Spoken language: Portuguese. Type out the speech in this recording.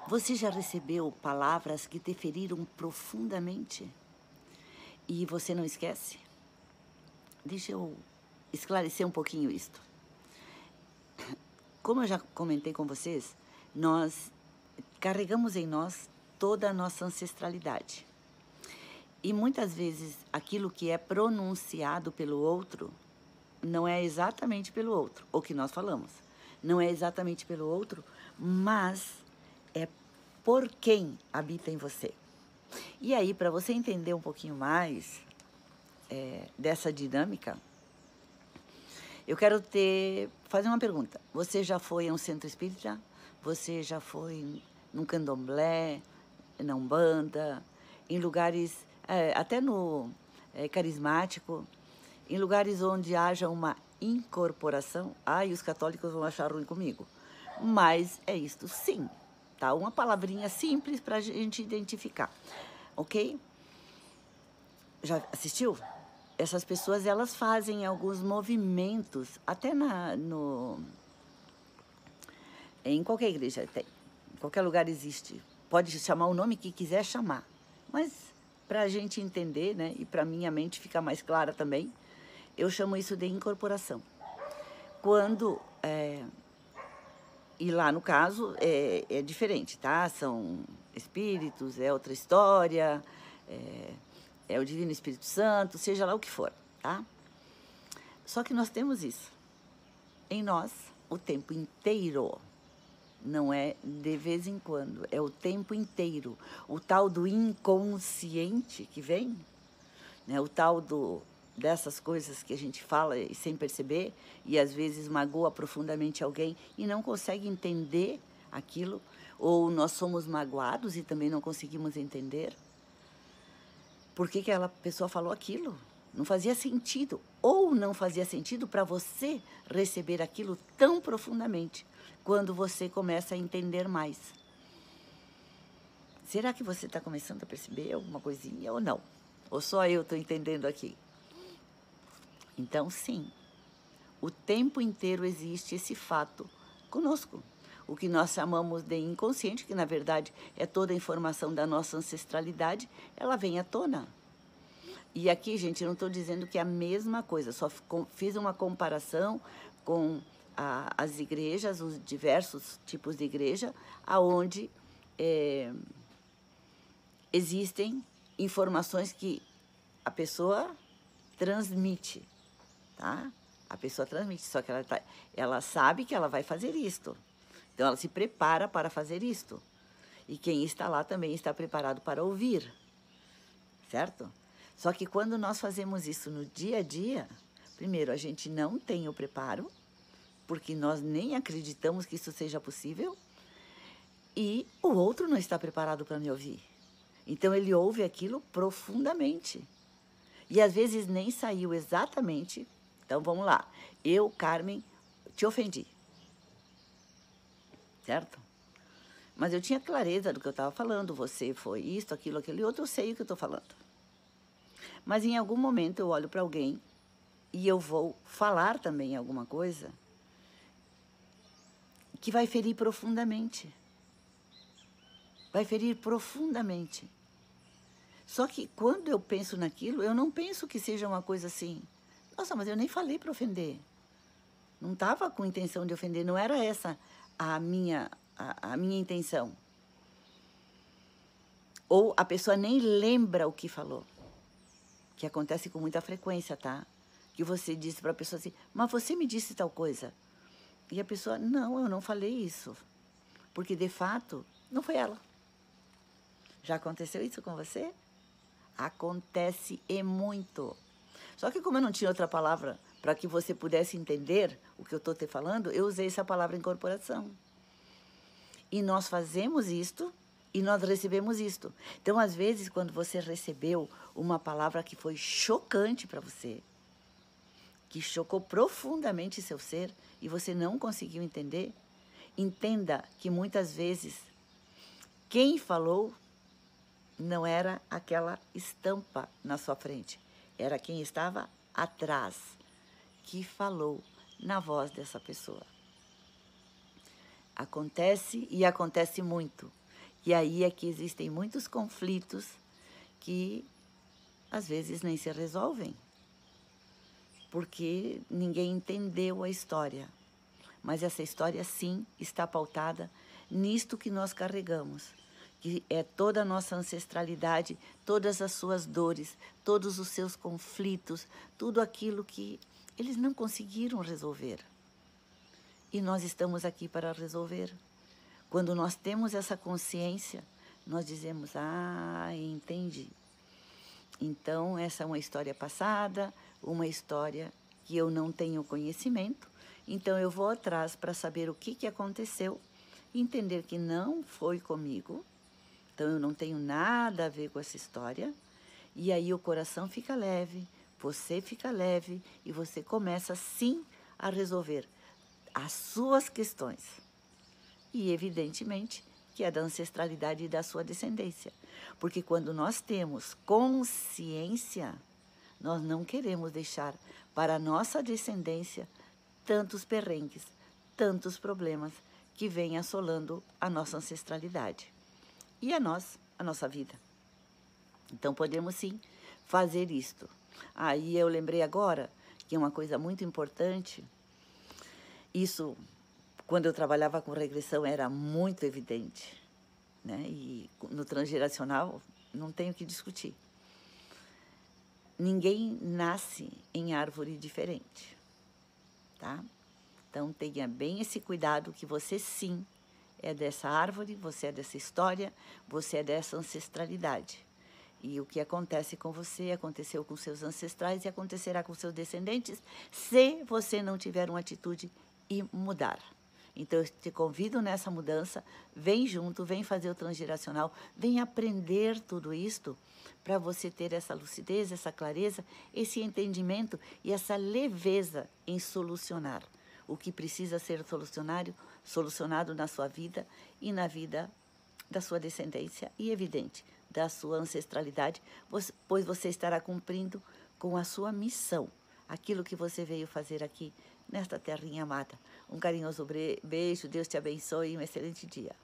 Você já recebeu palavras que te feriram profundamente e você não esquece? Deixa eu esclarecer um pouquinho isto. Como eu já comentei com vocês, nós carregamos em nós toda a nossa ancestralidade. E muitas vezes aquilo que é pronunciado pelo outro não é exatamente pelo outro, o que nós falamos. Não é exatamente pelo outro, mas é por quem habita em você. E aí, para você entender um pouquinho mais dessa dinâmica, eu quero fazer uma pergunta. Você já foi a um centro espírita? Você já foi num candomblé, na Umbanda, em lugares, até no carismático, em lugares onde haja uma incorporação? Ai, os católicos vão achar ruim comigo. Mas é isto sim, tá? Uma palavrinha simples para a gente identificar, ok? Já assistiu? Essas pessoas, elas fazem alguns movimentos, até em qualquer igreja tem, em qualquer lugar existe. Pode chamar o nome que quiser chamar, mas para a gente entender, né, e para minha mente ficar mais clara também, eu chamo isso de incorporação. Quando, e lá no caso é diferente, tá? São espíritos, é outra história, é o Divino Espírito Santo, seja lá o que for, tá? Só que nós temos isso em nós o tempo inteiro. Não é de vez em quando, é o tempo inteiro. O tal do inconsciente que vem, né? O tal dessas coisas que a gente fala e sem perceber, e às vezes magoa profundamente alguém e não consegue entender aquilo, ou nós somos magoados e também não conseguimos entender por que aquela pessoa falou aquilo. Não fazia sentido, ou não fazia sentido para você receber aquilo tão profundamente, quando você começa a entender mais. Será que você está começando a perceber alguma coisinha ou não? Ou só eu estou entendendo aqui? Então, sim, o tempo inteiro existe esse fato conosco. O que nós chamamos de inconsciente, que na verdade é toda a informação da nossa ancestralidade, ela vem à tona. E aqui, gente, eu não estou dizendo que é a mesma coisa, só fiz uma comparação com as igrejas, os diversos tipos de igreja, aonde existem informações que a pessoa transmite, tá? A pessoa transmite, só que ela sabe que ela vai fazer isto. Então, ela se prepara para fazer isto. E quem está lá também está preparado para ouvir, certo? Só que quando nós fazemos isso no dia a dia, primeiro, a gente não tem o preparo, porque nós nem acreditamos que isso seja possível, e o outro não está preparado para me ouvir. Então, ele ouve aquilo profundamente. E às vezes nem saiu exatamente. Então, vamos lá. Eu, Carmen, te ofendi. Certo? Mas eu tinha clareza do que eu estava falando. Você foi isso, aquilo, aquele outro. Eu sei o que eu estou falando. Mas em algum momento eu olho para alguém e eu vou falar também alguma coisa que vai ferir profundamente. Vai ferir profundamente. Só que quando eu penso naquilo, eu não penso que seja uma coisa assim. Nossa, mas eu nem falei para ofender. Não estava com intenção de ofender, não era essa a minha intenção. Ou a pessoa nem lembra o que falou. Que acontece com muita frequência, tá? Que você disse para a pessoa assim, mas você me disse tal coisa. E a pessoa, não, eu não falei isso. Porque, de fato, não foi ela. Já aconteceu isso com você? Acontece e muito. Só que como eu não tinha outra palavra para que você pudesse entender o que eu estou te falando, eu usei essa palavra incorporação. E nós fazemos isto e nós recebemos isto. Então, às vezes, quando você recebeu uma palavra que foi chocante para você, que chocou profundamente seu ser e você não conseguiu entender, entenda que muitas vezes quem falou não era aquela estampa na sua frente, era quem estava atrás, que falou na voz dessa pessoa. Acontece e acontece muito. E aí é que existem muitos conflitos que às vezes nem se resolvem, porque ninguém entendeu a história. Mas essa história, sim, está pautada nisto que nós carregamos, que é toda a nossa ancestralidade, todas as suas dores, todos os seus conflitos, tudo aquilo que eles não conseguiram resolver. E nós estamos aqui para resolver. Quando nós temos essa consciência, nós dizemos, entendi. Então, essa é uma história passada, uma história que eu não tenho conhecimento, então eu vou atrás para saber o que aconteceu, entender que não foi comigo, então eu não tenho nada a ver com essa história, e aí o coração fica leve, você fica leve e você começa sim a resolver as suas questões. E evidentemente que é da ancestralidade e da sua descendência. Porque quando nós temos consciência, nós não queremos deixar para a nossa descendência tantos perrengues, tantos problemas que vêm assolando a nossa ancestralidade. E a nossa vida. Então podemos sim fazer isto. Aí eu lembrei agora que é uma coisa muito importante, isso quando eu trabalhava com regressão era muito evidente, né? E no transgeracional não tenho o que discutir. Ninguém nasce em árvore diferente, tá? Então tenha bem esse cuidado que você sim é dessa árvore, você é dessa história, você é dessa ancestralidade. E o que acontece com você aconteceu com seus ancestrais e acontecerá com seus descendentes se você não tiver uma atitude e mudar. Então, eu te convido nessa mudança, vem junto, vem fazer o transgeracional, vem aprender tudo isto para você ter essa lucidez, essa clareza, esse entendimento e essa leveza em solucionar o que precisa ser solucionado na sua vida e na vida da sua descendência e, evidente, da sua ancestralidade, pois você estará cumprindo com a sua missão, aquilo que você veio fazer aqui nesta terrinha amada. Um carinhoso beijo, Deus te abençoe e um excelente dia.